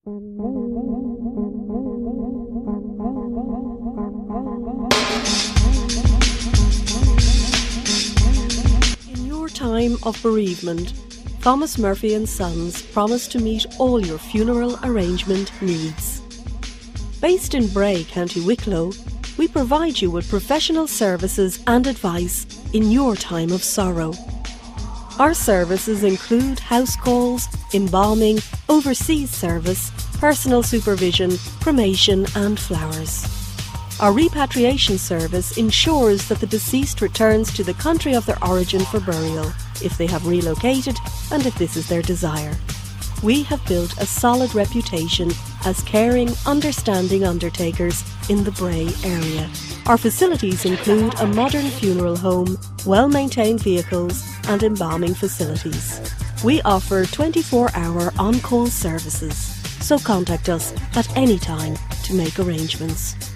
In your time of bereavement, Thomas Murphy and Sons promise to meet all your funeral arrangement needs. Based in Bray, County Wicklow, we provide you with professional services and advice in your time of sorrow. Our services include house calls, embalming, overseas service, personal supervision, cremation and flowers. Our repatriation service ensures that the deceased returns to the country of their origin for burial, if they have relocated and if this is their desire. We have built a solid reputation as caring, understanding undertakers in the Bray area. Our facilities include a modern funeral home, well-maintained vehicles and embalming facilities. We offer 24-hour on-call services, so contact us at any time to make arrangements.